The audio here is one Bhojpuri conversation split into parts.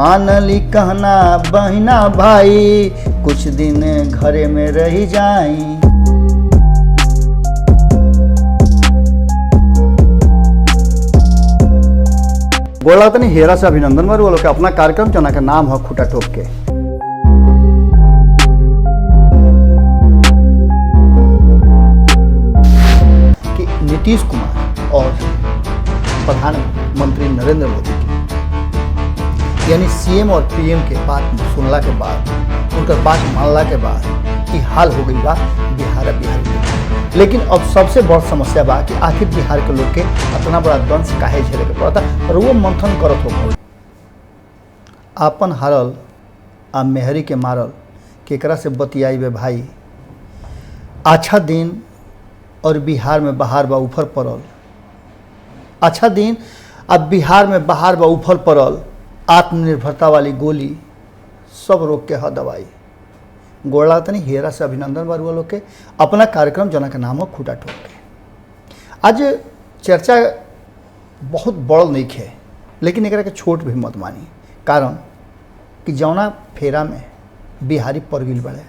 मानली कहना बहिना भाई, कुछ दिन घरे में रह जाई। बोला तनी हेरा से अभिनंदन मारू वालों के अपना कार्यक्रम जना के नाम है खूटा ठोक के। कि नीतीश कुमार और प्रधानमंत्री नरेंद्र मोदी की यानी सीएम और पीएम के बात सुनला के बाद, उनकर बात मानला के बाद कि हाल हो गई बा बिहार में। लेकिन अब सबसे बड़ समस्या बा कि आखिर बिहार के लोग के इतना बड़ा दंश काहे झेले के पड़ता और वो मंथन करत हो। आपन हारल आ मेहरी के मारल केकरा से बतियाई बे भाई। अच्छा दिन और बिहार में बहार बा उफर पड़ल। अच्छा दिन अब बिहार में बहार बा उफर पड़ल। आत्मनिर्भरता वाली गोली सब रोक के ह दवाई। गोड़ा तनी हेरा से अभिनंदन बारू वालों के अपना कार्यक्रम जना के नाम हो खूटा ठोक के। आज चर्चा बहुत बड़ नहीं है, लेकिन एक छोट भी मत मानी। कारण कि जौना फेरा में बिहारी परगिल बड़े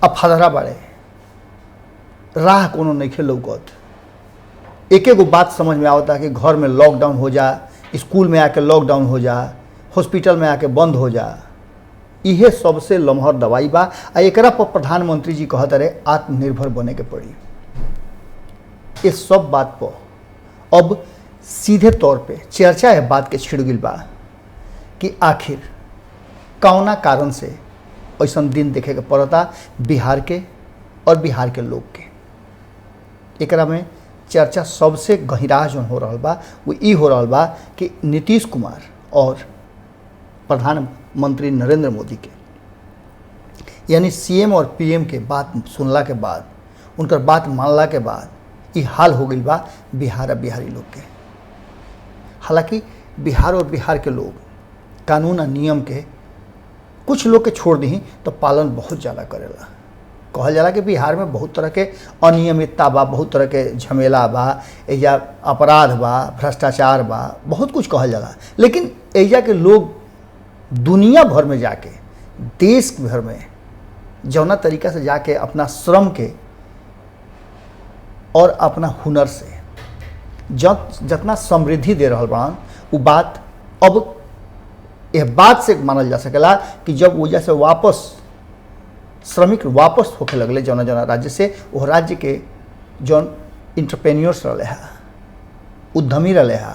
अफादरा बड़े राह कोनो नहीं खे लौकत। एक एगो बात समझ में आवता कि घर में लॉकडाउन हो जा, स्कूल में आके लॉकडाउन हो जा, हॉस्पिटल में आके बंद हो जा। इहे सबसे लम्हर दवाई बा। एकरा पर प्रधानमंत्री जी कहते रहे आत्मनिर्भर बने के पड़ी। इस सब बात पर अब सीधे तौर पे चर्चा है बात के छिड़ गई बा कि आखिर कौना कारण से ऐसा दिन देखे के पड़ता बिहार के और बिहार के लोग के। एकरा में चर्चा सबसे गहिरा जो हो रहा बा वो ई हो रहा बा कि नीतीश कुमार और प्रधानमंत्री नरेंद्र मोदी के यानी सीएम और पीएम के बात सुनला के बाद, उनकर बात मानला के बाद ये हाल हो गई बा बिहारी लोग के। हालांकि बिहार और बिहार के लोग कानून और नियम के कुछ लोग के छोड़ दी तो पालन बहुत ज़्यादा करेला। कहल जाला कि बिहार में बहुत तरह के अनियमितता बा, बहुत तरह के झमेला बा, एजा अपराध बा, भ्रष्टाचार बा, बहुत कुछ कहल जाला। लेकिन एजा के लोग दुनिया भर में जाके, देश भर में जौना तरीका से जाके अपना श्रम के और अपना हुनर से जितना समृद्धि दे रहा बड़ान, वो बात अब यह बात से मानल जा सकेला कि जब वजह से वापस श्रमिक वापस होके लगले जौना जौना राज्य से, वो राज्य के जौन इंटरप्रेन्योर्स रहे है, उद्यमी रहे है,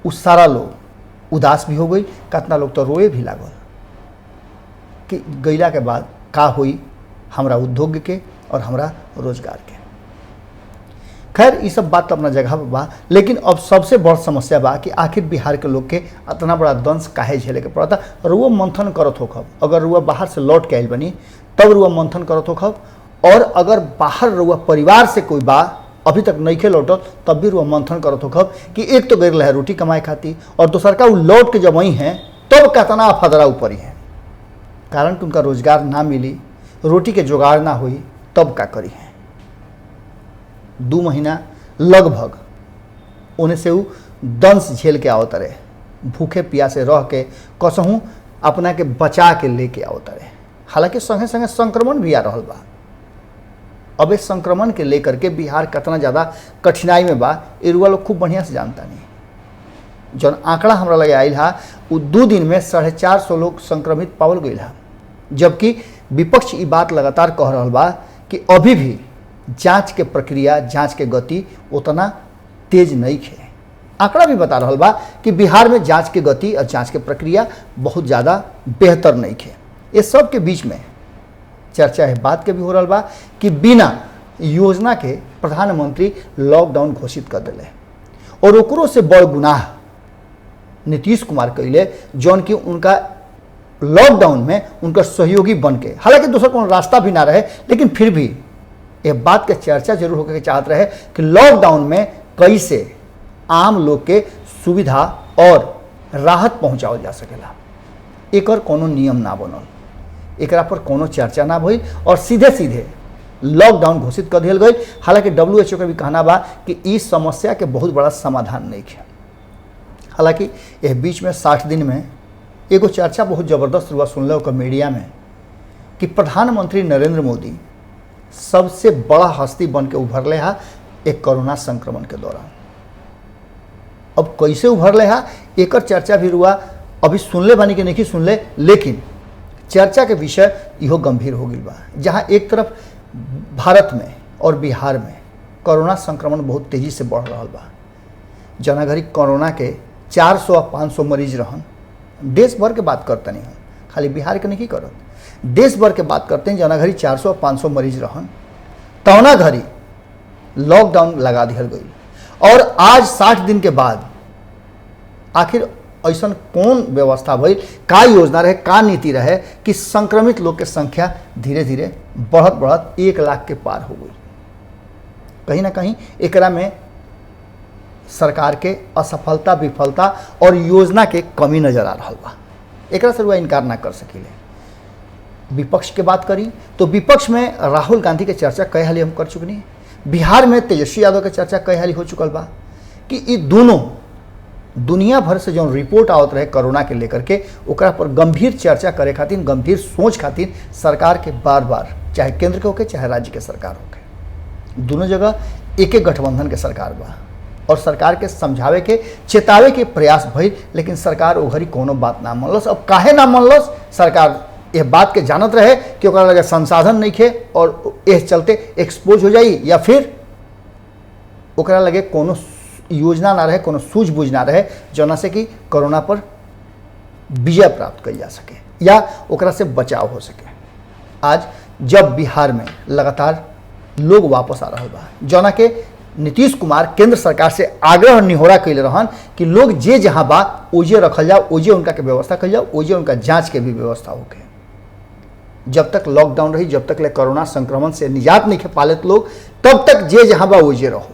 उस सारा लोग उदास भी हो गई। कितना लोग तो रोए भी लागल कि गईला के बाद का हुई हमरा उद्योग के और हमरा रोजगार के। खैर ये सब बात तो अपना जगह पर बा, लेकिन अब सबसे बड़ समस्या बा कि आखिर बिहार के लोग के इतना बड़ा दंश काहे झेले के पड़ता। रुआ मंथन करत होखब, अगर रुआ बाहर से लौट के आइल बनी तब रुआ मंथन करत होखब, और अगर बाहर रुआ परिवार से कोई बा अभी तक नहीं खे लौटल तब भी रुआ मंथन करत होखब कि एक तो गैर है रोटी कमाए खाती, और दूसर का वो लौट के जब वहीं हैं तब कितना फदरा ऊपर ही है। कारण कि उनका रोजगार ना मिली, रोटी के जुगाड़ ना हुई तब का करी है। 2 महीना लगभग उन्हें से वो दंश झेल के आवत रहे, भूखे प्यासे रह के कसहूँ अपना के बचा के लेके आवत रहे। हालांकि संगे संगे संक्रमण भी आ रहा बा। अब इस संक्रमण के लेकर के बिहार कितना ज़्यादा कठिनाई में बा, रुआ लोग खूब बढ़िया से जानता नहीं। जौन आंकड़ा हमरा लगे आयल हा वो 2 दिन में 450 लोग संक्रमित पावल गई हा, जबकि विपक्ष ये बात लगातार कह रहा बा कि अभी भी जांच के प्रक्रिया, जांच के गति उतना तेज नहीं है। आंकड़ा भी बता रहा बा कि बिहार में जांच के गति और जांच के प्रक्रिया बहुत ज़्यादा बेहतर नहीं है। ये सब के बीच में चर्चा है बात के भी हो रहा बा कि बिना योजना के प्रधानमंत्री लॉकडाउन घोषित कर दिले, और ओकरो से बड़ गुनाह नीतीश कुमार कैले, जौन कि उनका लॉकडाउन में उनका सहयोगी बन के, हालांकि दूसरा कोनो रास्ता भी ना रहे, लेकिन फिर भी यह बात के चर्चा जरूर होकर चाहते रहे कि लॉकडाउन में कैसे आम लोग के सुविधा और राहत पहुंचाओ जा सकेला। एक और कोनो नियम ना बनल, एकरा पर कोनो चर्चा ना भइल और सीधे सीधे लॉकडाउन घोषित कर दिया गई। हालांकि WHO का भी कहना बा कि इस समस्या के बहुत बड़ा समाधान नहीं है। हालांकि यह बीच में 60 दिन में एगो चर्चा बहुत ज़बरदस्त हुआ सुन लो मीडिया में कि प्रधानमंत्री नरेंद्र मोदी सबसे बड़ा हस्ती बन के उभरले हा एक कोरोना संक्रमण के दौरान। अब कैसे उभरले हा एक चर्चा भी हुआ, अभी सुनले बानी कि नहीं सुनले, लेकिन चर्चा के विषय इहो गंभीर हो गई बा। जहाँ एक तरफ भारत में और बिहार में कोरोना संक्रमण बहुत तेजी से बढ़ रहा बा, जना घड़ी कोरोना के 400 और 500 मरीज रहन। देश भर के बात करते नहीं हम, खाली बिहार के नहीं करत, देश भर के बात करते हैं। जना घड़ी 400 और 500 मरीज रहन, तौना घड़ी लॉकडाउन लगा दिया गई। और आज 60 दिन के बाद आखिर ऐसा कौन व्यवस्था भइल, का योजना रहे, का नीति रहे कि संक्रमित लोग के संख्या धीरे धीरे बढ़त बढ़त 1 लाख के पार हो गई। कहीं ना कहीं एकरा में सरकार के असफलता, विफलता और योजना के कमी नजर आ रहा बा। एकरा से वह इनकार ना कर सकीले। विपक्ष के बात करी तो विपक्ष में राहुल गांधी के चर्चा कई हाली हम कर चुकनी। बिहार में तेजस्वी यादव के चर्चा कई हाली हो चुकल बा कि ये दोनों दुनिया भर से जो रिपोर्ट आवत रहे कोरोना के लेकर के ओकरा पर गंभीर चर्चा करे खातिर, गंभीर सोच खातिर सरकार के बार बार, चाहे केंद्र के होके चाहे राज्य के सरकार होके, दोनों जगह एक गठबंधन के सरकार बा और सरकार के समझावे के, चेतावे के प्रयास भइल, लेकिन सरकार ओ घड़ी कोनो बात ना मानलस। अब काहे ना मानलस? सरकार यह बात के जानत रहे कि ओकरा लगे संसाधन नहीं खे और इस चलते एक्सपोज हो जाई, या फिर ओकरा लगे कोनो योजना ना रहे, कोनो सूझबूझ ना रहे जना से कि कोरोना पर विजय प्राप्त करी जा सके या ओकरा से बचाव हो सके। आज जब बिहार में लगातार लोग वापस आ रहा बा, जना के नीतीश कुमार केंद्र सरकार से आग्रह निहोरा कैले रहन कि लोग जे जहाँ बा ओजे रखल जाओ, ओजे उनका के व्यवस्था कल जाओ, ओजे उनका जांच के भी व्यवस्था होके। जब तक लॉकडाउन रही, जब तक ले कोरोना संक्रमण से निजात नहीं खे पालेत लोग, तब तक जे जहाँ बा ओजे रहो।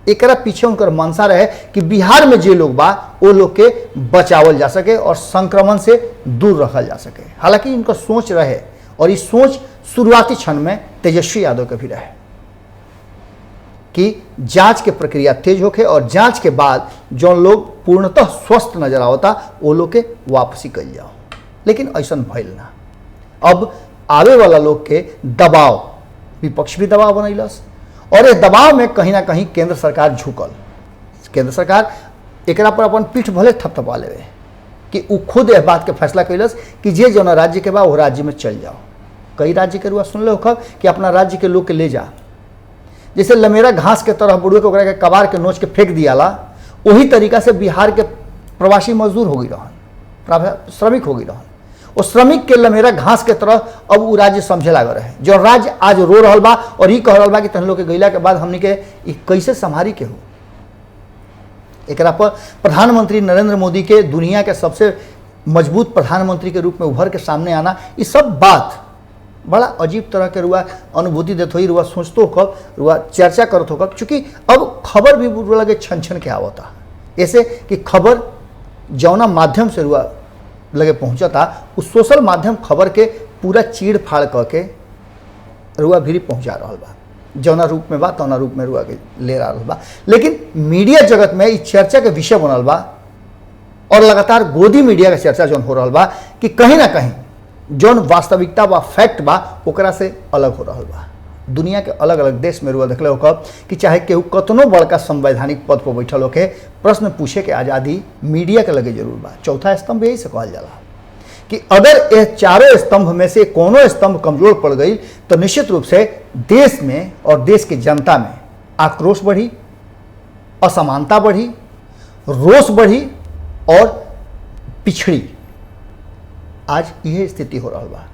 एकरा पीछे उनकर मनसा रहे कि बिहार में जे लोग बा वो लोग के बचावल जा सके और संक्रमण से दूर रखल जा सके। हालांकि इनका सोच रहे और इस सोच शुरुआती क्षण में तेजस्वी यादव के भी रहे कि जांच के प्रक्रिया तेज होके और जांच के बाद जो लोग पूर्णतः स्वस्थ नजर आवता वो लोग के वापसी कल जाओ, लेकिन ऐसा भइल ना। अब आवे वाला लोग के दबाव, विपक्ष भी दबाव बनैलस और इस दबाव में कहीं ना कहीं केंद्र सरकार झुकल। केंद्र सरकार एकरा पर अपन पीठ भले थपथपा लेवे कि उ खुद यह बात के फैसला कैलस कि जे जौना राज्य के बा वो राज्य में चल जाओ। कई राज्य के रुआ सुन ले खब कि अपना राज्य के लोग के ले जा, जैसे लमेरा घास के तरह बुढ़वे के ओकरा के कबार के नोच के फेंक दियाला, वही तरीका से बिहार के प्रवासी मजदूर हो गई रहन, श्रमिक हो गई रहन। वो श्रमिक के लमेरा घास के तरह अब वो राज्य समझे लग रहे, जो राज्य आज रो रहा बा और ये कह रहा बा कि तहन लोग के गैला के बाद हमने के कैसे संभारी के हो। एकरा पर प्रधानमंत्री नरेंद्र मोदी के दुनिया के सबसे मजबूत प्रधानमंत्री के रूप में उभर के सामने आना, ये सब बात बड़ा अजीब तरह के रुआ अनुभूति देते हुई, रुआ सोचते हो, रुआ चर्चा करते हो। चूँकि अब खबर भी लगे छन छन के आवता, ऐसे कि खबर जौना माध्यम से रुआ लगे पहुँचता उस सोशल माध्यम खबर के पूरा चीड़ फाड़ करके रुआ भी पहुँचा रहा बा, जौना रूप में बा तौना रूप में रुआ के ले रहा बा। लेकिन मीडिया जगत में इस चर्चा के विषय बनल बा और लगातार गोदी मीडिया का चर्चा जौन हो रहा बा कि कहीं ना कहीं जौन वास्तविकता बा, फैक्ट बा, ओकरा से अलग हो रहा बा। दुनिया के अलग अलग देश में रुआ देखले हो कि चाहे केहू कतनो बड़का संवैधानिक पद पर बैठल होके, प्रश्न पूछे के आज़ादी मीडिया के लगे जरूर बा। चौथा स्तंभ यही से कहल जाला कि अगर यह चारों स्तंभ में से कोनो स्तंभ कमजोर पड़ गई तो निश्चित रूप से देश में और देश की जनता में आक्रोश बढ़ी, असमानता बढ़ी, रोष बढ़ी और पिछड़ी। आज यह स्थिति हो रहा बा।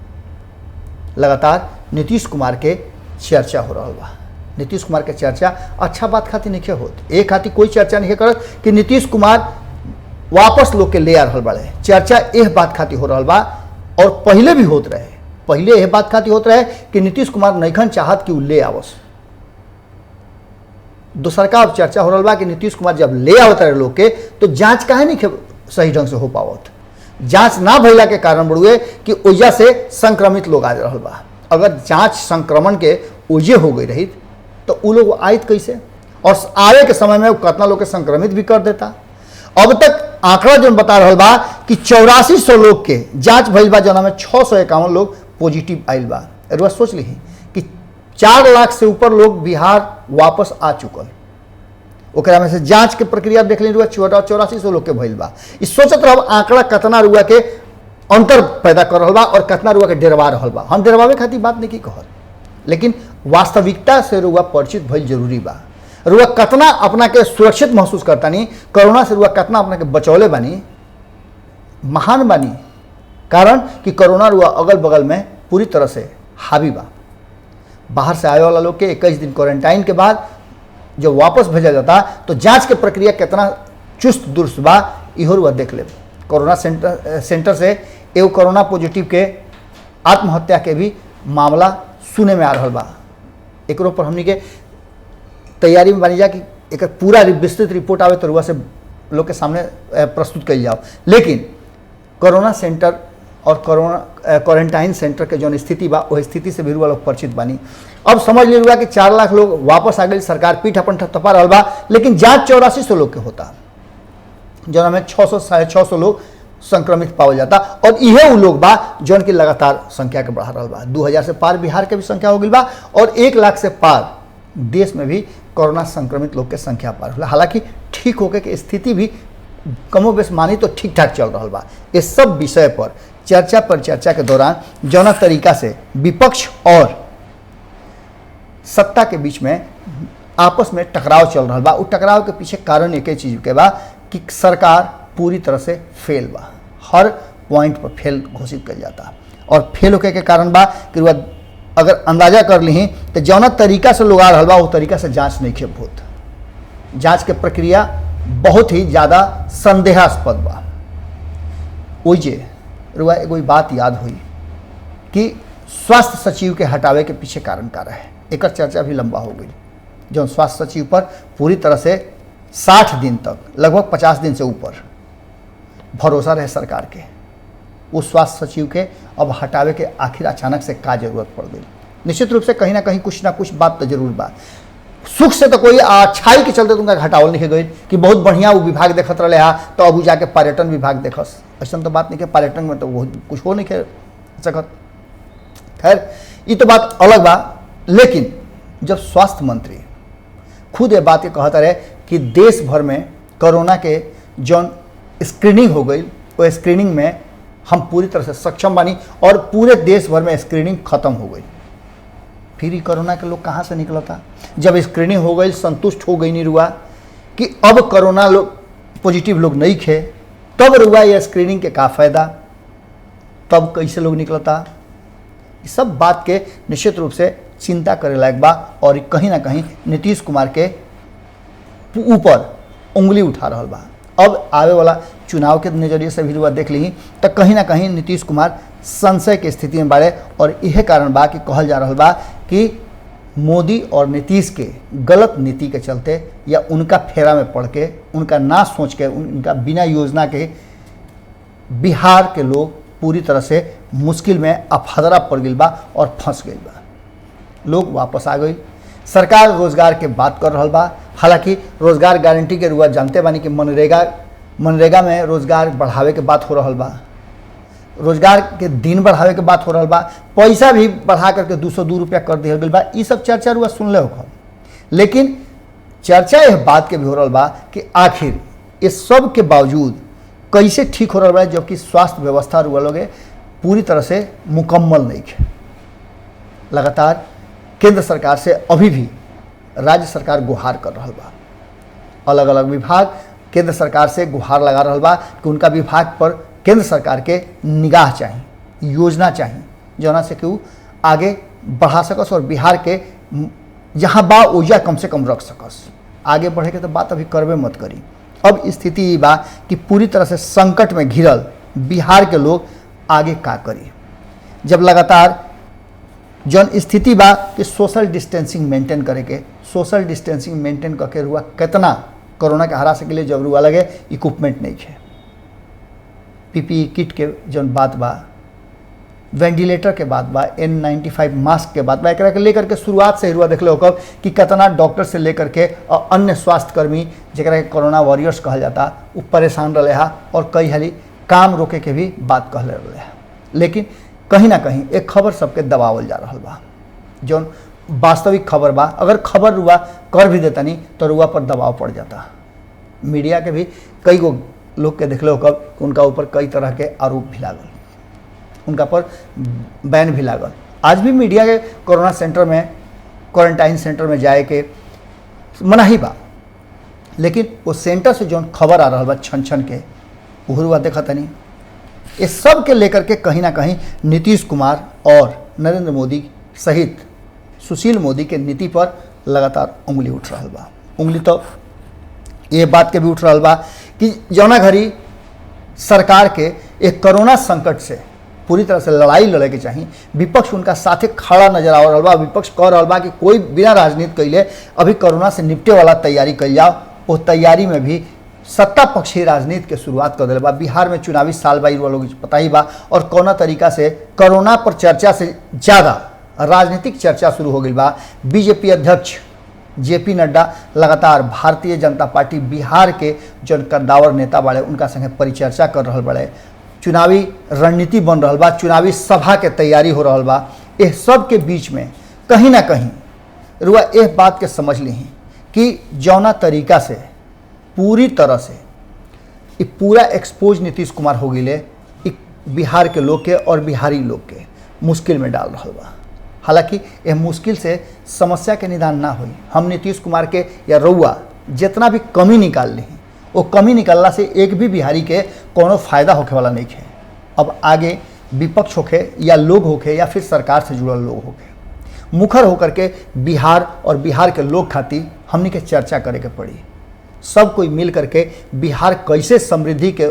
लगातार नीतीश कुमार के चर्चा हो रहा बा। नीतीश कुमार के चर्चा अच्छा बात खातिर नहीं होत, एक खातिर कोई चर्चा नहीं करत कि नीतीश कुमार वापस लोग के ले आ रहा बड़े। चर्चा यह बात खातिर हो रहा बा और पहले भी होत रहे। पहले यह बात खातिर होत रहे कि नीतीश कुमार नैखन चाहत कि वो ले आवस। दूसर का अब चर्चा हो रहा बा कि नीतीश कुमार जब ले आवत रहे लोग के तो जांच काहे नहीं सही ढंग से हो पावत। जांच ना भइला के कारण बढ़ुए कि ओजा से संक्रमित लोग आ रहा बा। अगर जांच संक्रमण के ओजे हो गई रही तो वो लोग आयत कैसे, और आवे के समय में वो कितना लोग के संक्रमित भी कर देता। अब तक आंकड़ा जो बता रहा बा कि 8400 लोग के जांच भइल बा, जना में 651 लोग पॉजिटिव आइल बा। रुआ सोच ली कि 4 लाख से ऊपर लोग बिहार वापस आ चुकल, ओकरा में से जांच के प्रक्रिया देख ली रुआ 8400 लोग के भइल बा। इस सोचत रहो आंकड़ा कितना रुआ के अंतर पैदा कर रहा बा और कितना रुआ के डरवा रहा बा। हम डरवावे खातिर बात नहीं की कहल, लेकिन वास्तविकता से रुआ परिचित भइल जरूरी बा। रुआ कितना अपना के सुरक्षित महसूस करता नहीं, कोरोना से रुआ कितना अपना के बचौले बानी, महान बानी। कारण कि कोरोना रुआ अगल बगल में पूरी तरह से हावी बा। बाहर से आए वाला लोग के 21 दिन क्वारंटाइन के बाद जब वापस भेजा जाता तो जांच के प्रक्रिया कितना चुस्त दुरुस्त बा, इहो रुआ देख ले। कोरोना सेंटर से एगो कोरोना पॉजिटिव के आत्महत्या के भी मामला सुने में आ रहा बा। एकरो पर हमनी के तैयारी में बनी जा कि एक पूरा विस्तृत रिपोर्ट आवे तो रुआ से लोग के सामने प्रस्तुत कल जाओ। लेकिन कोरोना सेंटर और कोरोना क्वारंटाइन सेंटर के जो स्थिति बा वह स्थिति से भी रुआ लोग परिचित बानी। अब समझ ली रुआ कि 4 लाख लोग वापस आ गई, सरकार पीठ अपन थपथपा रहा बा, लेकिन जांच 8400 लोग के होता, जो में 600 650 लोग संक्रमित पावल जाता। और इहे उ लोग बा जौन की लगातार संख्या के बढ़ा रहा बा। 2000 से पार बिहार के भी संख्या हो गई बा और 1 लाख से पार देश में भी कोरोना संक्रमित लोग के संख्या पार होला। हालांकि ठीक होके के स्थिति भी कमोबेश मानी तो ठीक ठाक चल रहा बा। इस सब विषय पर चर्चा के दौरान जौना तरीका से विपक्ष और सत्ता के बीच में आपस में टकराव चल रहा बा, उस टकराव के पीछे कारण एक ही चीज के बा कि सरकार पूरी तरह से फेल बा। हर पॉइंट पर फेल घोषित कर जाता और फेल होके के कारण बा कि वह अगर अंदाजा कर ली तो जौना तरीका से लोग आ रहा बा वो तरीका से जांच नहीं खेप होत। जांच के प्रक्रिया बहुत ही ज़्यादा संदेहास्पद बा। ओइजे रुआ एगो बात याद हुई कि स्वास्थ्य सचिव के हटावे के पीछे कारण का रहे, एक चर्चा भी लंबा हो गई। जो स्वास्थ्य सचिव पर पूरी तरह से 60 दिन तक, लगभग 50 दिन से ऊपर भरोसा रहे सरकार के, उस स्वास्थ्य सचिव के अब हटावे के आखिर अचानक से का जरूरत पड़ गई। निश्चित रूप से कहीं ना कुछ बात तो जरूर बा। सुख से तो कोई अच्छाई के चलते तुमका हटावल नहीं गई कि बहुत बढ़िया वो विभाग देखत रहे हा तो अब जाके पर्यटन विभाग देखस, ऐसा तो बात नहीं कि पर्यटन में तो बहुत कुछ हो नहीं सकत। खैर ये तो बात अलग बा। लेकिन जब स्वास्थ्य मंत्री खुद ये बात के कहता रहे कि देश भर में कोरोना के जौन स्क्रीनिंग हो गई वो स्क्रीनिंग में हम पूरी तरह से सक्षम बानी और पूरे देश भर में स्क्रीनिंग खत्म हो गई, फिर ही कोरोना के लोग कहाँ से निकलता? जब स्क्रीनिंग हो गई, संतुष्ट हो गई नहीं रुआ कि अब कोरोना लोग पॉजिटिव लोग नहीं खे, तब रुआ ये स्क्रीनिंग के का फायदा, तब कैसे लोग निकलता? इस सब बात के निश्चित रूप से चिंता करे लायक बा और कहीं ना कहीं नीतीश कुमार के ऊपर उंगली उठा रहा बा। अब आवे वाला चुनाव के नज़रिए से भी रुआ देख ली तो कहीं ना कहीं नीतीश कुमार संशय के स्थिति में बाड़े और यह कारण बा कि कहल जा रहा बा कि मोदी और नीतीश के गलत नीति के चलते या उनका फेरा में पड़ के, उनका ना सोच के, उनका बिना योजना के बिहार के लोग पूरी तरह से मुश्किल में अफदरा पड़ गई बा और फंस गई बा। लोग वापस आ गई, सरकार रोजगार के बात कर रहा बा। हालांकि रोजगार गारंटी के रुआ जानते बानी कि मनरेगा में रोजगार बढ़ावे के बात हो रहा बा, रोजगार के दिन बढ़ावे के बात हो रहा बा, पैसा भी बढ़ा करके 202 रुपया कर दिया गया बा। ये सब चर्चा रुआ सुन ले हो, लेकिन चर्चा यह बात के भी हो रहा बा कि आखिर इस सब के बावजूद कैसे ठीक हो रहा बा जबकि स्वास्थ्य व्यवस्था रुआ लोग पूरी तरह से मुकम्मल नहीं है। लगातार केंद्र सरकार से अभी भी राज्य सरकार गुहार कर रहा बा, अलग अलग विभाग केंद्र सरकार से गुहार लगा रहा बा कि उनका विभाग पर केंद्र सरकार के निगाह चाहिए, योजना चाहिए, जना से कि वो आगे बढ़ा सकस और बिहार के जहाँ बा ओजा कम से कम रख सकस। आगे बढ़े के तो बात अभी करबे मत करी। अब स्थिति ये बा कि पूरी तरह से संकट में घिरल बिहार के लोग आगे का करी, जब लगातार जौन स्थिति बा कि सोशल डिस्टेंसिंग मेंटेन करे के, सोशल डिस्टेंसिंग मेंटेन करके रुआ कितना कोरोना के हरा सके लिए जब रुआ लगे इक्विपमेंट नहीं है, पीपीई किट के जौन बात बा वेंटिलेटर के बाद बा, N95 मास्क के बाद बा, एकरा के लेकर के शुरुआत से हुआ देखले होकर कि कितना डॉक्टर से लेकर के और अन्य स्वास्थ्यकर्मी जरा के कोरोना वॉरियर्स कहल जाता वो परेशान रहे हा और कई हाली काम रोके के भी बात कहले रहे हा। लेकिन कहीं ना कहीं एक खबर सबके दबावल जा रहा बा, जौन वास्तविक खबर बा। अगर खबर रुआ कर भी देता नहीं तो रुआ पर दबाव पड़ जाता। मीडिया के भी कई गो लोग के देखले होकर उनका ऊपर कई तरह के आरोप भी लागल, उनका पर बैन भी लागल। आज भी मीडिया के कोरोना सेंटर में, क्वारंटाइन सेंटर में जाए के मनाही बा, लेकिन वो सेंटर से जो खबर आ रहा बा छन छन के उहरुआ देखा तनी। ये सब के लेकर के कहीं ना कहीं नीतीश कुमार और नरेंद्र मोदी सहित सुशील मोदी के नीति पर लगातार उंगली उठ रहा बा। उंगली तो ये बात के भी उठ रहा बा कि जौना घड़ी सरकार के एक कोरोना संकट से पूरी तरह से लड़ाई लड़े के चाहिए, विपक्ष उनका साथे खड़ा नजर आ रहा बा। विपक्ष कह रहा बा कि कोई बिना राजनीति कैले अभी कोरोना से निपटे वाला तैयारी कल जाओ। वो तैयारी में भी सत्ता पक्षी राजनीति के शुरुआत कर दिल बा। बिहार में चुनावी साल बा, लोग पता ही बा, और कौना तरीका से कोरोना पर चर्चा से ज़्यादा राजनीतिक चर्चा शुरू हो गई बा। बीजेपी अध्यक्ष जेपी नड्डा लगातार भारतीय जनता पार्टी बिहार के जो कद्दावर नेता बड़े उनका संगे परिचर्चा कर रहा बड़े, चुनावी रणनीति बन रहा बा, चुनावी सभा के तैयारी हो रहा बा। ये सब के बीच में कहीं ना कहीं रुआ एक बात के समझ ली कि जौना तरीका से पूरी तरह से ये पूरा एक्सपोज नीतीश कुमार हो गए बिहार के लोग के और बिहारी लोग के मुश्किल में डाल रहा बा। हालांकि यह मुश्किल से समस्या के निदान ना हुई। हम नीतीश कुमार के या रउआ जितना भी कमी निकाल ली, वो कमी निकालना से एक भी बिहारी के कोनो फायदा होखे वाला नहीं है। अब आगे विपक्ष होखे या लोग होखे या फिर सरकार से जुड़ल लोग होखे, मुखर होकर के बिहार और बिहार के लोग खातिर हमनी के चर्चा करे के पड़ी। सब कोई मिल करके बिहार कैसे समृद्धि के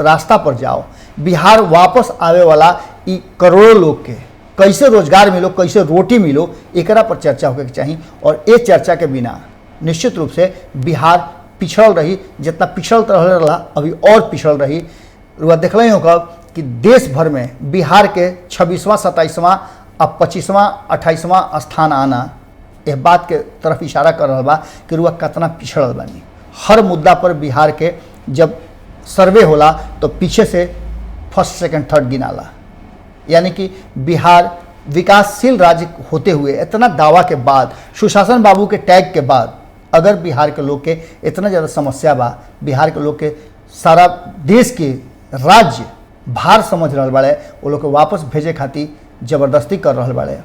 रास्ता पर जाओ, बिहार वापस आवे वाला ई करोड़ों लोग के कैसे रोजगार मिलो, कैसे रोटी मिलो, एकरा पर चर्चा होके चाहिए। और ये चर्चा के बिना निश्चित रूप से बिहार पिछड़ रही, जितना पिछड़ रहा अभी और पिछड़ रही। रुआ देख रहे होगा कि देश भर में बिहार के 26वां 27वां अब 25वां 28वां स्थान आना यह बात के तरफ इशारा कर रहा बा कि रुआ कितना पिछड़ल बानी। हर मुद्दा पर बिहार के जब सर्वे होला तो पीछे से फर्स्ट सेकंड थर्ड गिनाला, यानी कि बिहार विकासशील राज्य होते हुए इतना दावा के बाद, सुशासन बाबू के टैग के बाद, अगर बिहार के लोग के इतना ज़्यादा समस्या बा, बिहार के लोग के सारा देश के राज्य भार समझ रहा बड़े, वो लोग के वापस भेजे खातिर जबरदस्ती कर रहा बड़े।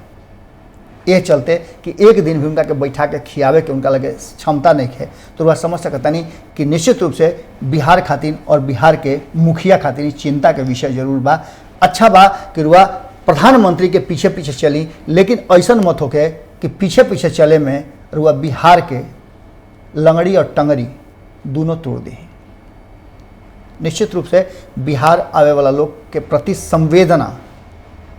ये चलते कि एक दिन भी उनका के बैठा के खियावे के उनका लगे क्षमता नहीं है, तो वह समझ सकता नहीं कि निश्चित रूप से बिहार खातिर और बिहार के मुखिया खातिर चिंता के विषय जरूर बा। अच्छा बा कि रुआ प्रधानमंत्री के पीछे पीछे चली, लेकिन ऐसा मत होके कि पीछे पीछे चले में रुआ बिहार के लंगड़ी और टंगड़ी दोनों तोड़ दी। निश्चित रूप से बिहार आवे वाला लोग के प्रति संवेदना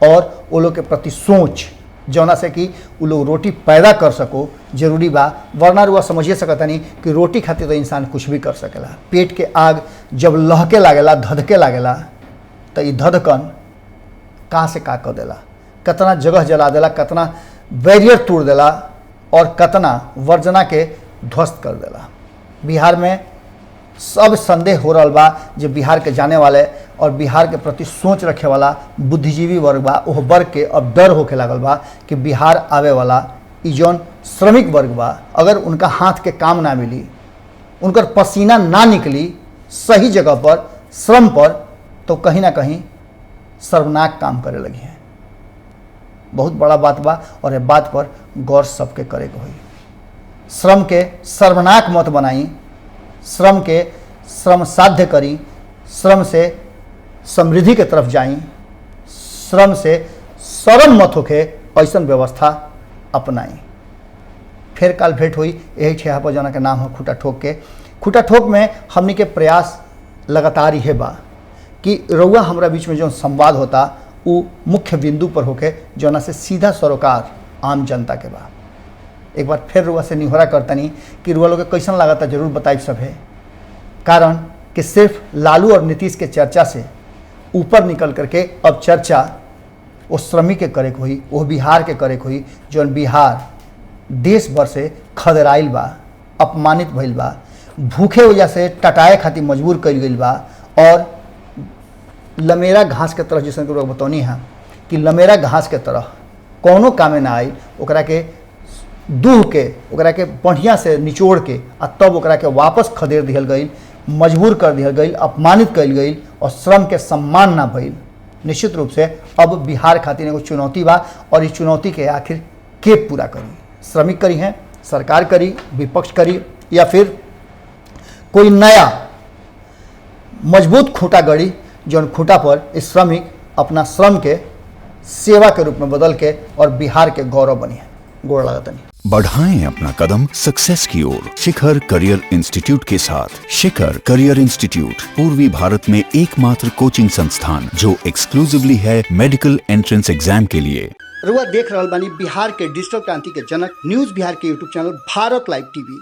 और वो लोग के प्रति सोच जौना से कि वो लोग रोटी पैदा कर सको जरूरी बा। वरना रुआ समझिए सकता नहीं कि रोटी खातिर तो इंसान कुछ भी कर सकेला। पेट के आग जब लहके लागेला, धधके लागेला, तो ये धधकन कहाँ से का कर देला, कितना जगह जला देला, कितना बैरियर तोड़ देला और कितना वर्जना के ध्वस्त कर देला। बिहार में सब संदेह हो रहा बा जो बिहार के जाने वाले और बिहार के प्रति सोच रखे वाला बुद्धिजीवी वर्ग बा, वह वर्ग के अब डर होके लागल बा कि बिहार आवे वाला ई जौन श्रमिक वर्ग बा, अगर उनका हाथ के काम ना मिली, उनकर पसीना ना निकली सही जगह पर, श्रम पर, तो कहीं ना कहीं शर्मनाक काम करे लगी हैं। बहुत बड़ा बात बा और ये बात पर गौर सबके करे के होई। श्रम के शर्मनाक मत बनाई, श्रम के श्रम साध्य करी, श्रम से समृद्धि के तरफ जाई, श्रम से शर्म मत होके ऐसा व्यवस्था अपनाई। फिर काल भेंट हुई यही ठेहा पर जना के नाम है खूटा ठोक के। खूटा ठोक में हमनी के प्रयास लगातार ही बा कि रउआ हमरा बीच में जो संवाद होता वो मुख्य बिंदु पर होके जना से सीधा सरोकार आम जनता के बा। एक बार फिर रुआ से निहोरा करतनी कि रुआ लोग कैसन लागता जरूर बताइब सब है। कारण कि सिर्फ लालू और नीतीश के चर्चा से ऊपर निकल करके अब चर्चा वो श्रमिक के करे के होई, वो बिहार के करे के होई जौन बिहार देश भर से खदराइल बा, अपमानित भइल बा, भूखे वजह से टटाए खातिर मजबूर कइल गइल बा और लमेरा घास के तरह, जैसे कि बतौनी है कि लमेरा घास के तरह कौनो कामे ना आई, ओकरा के दूह के ओकरा के बढ़िया से निचोड़ के आ तब ओकरा के वापस खदेड़ दिहल गई, मजबूर कर दिहल गई, अपमानित कइल गई और श्रम के सम्मान ना भइल। निश्चित रूप से अब बिहार खातिर एगो चुनौती बा और इस चुनौती के आखिर के पूरा करी? श्रमिक करी हैं, सरकार करी, विपक्ष करी, या फिर कोई नया मजबूत खूंटा गड़ी जौन खूंटा पर इस श्रमिक अपना श्रम के सेवा के रूप में बदल के और बिहार के गौरव बनी है। गोड़ लगाता नहीं। बढ़ाएं अपना कदम सक्सेस की ओर शिखर करियर इंस्टीट्यूट के साथ। शिखर करियर इंस्टीट्यूट पूर्वी भारत में एकमात्र कोचिंग संस्थान जो एक्सक्लूसिवली है मेडिकल एंट्रेंस एग्जाम के लिए। रुआ देख रहल बानी बिहार के डिजिटल क्रांति के जनक न्यूज बिहार के YouTube channel Bharat live TV.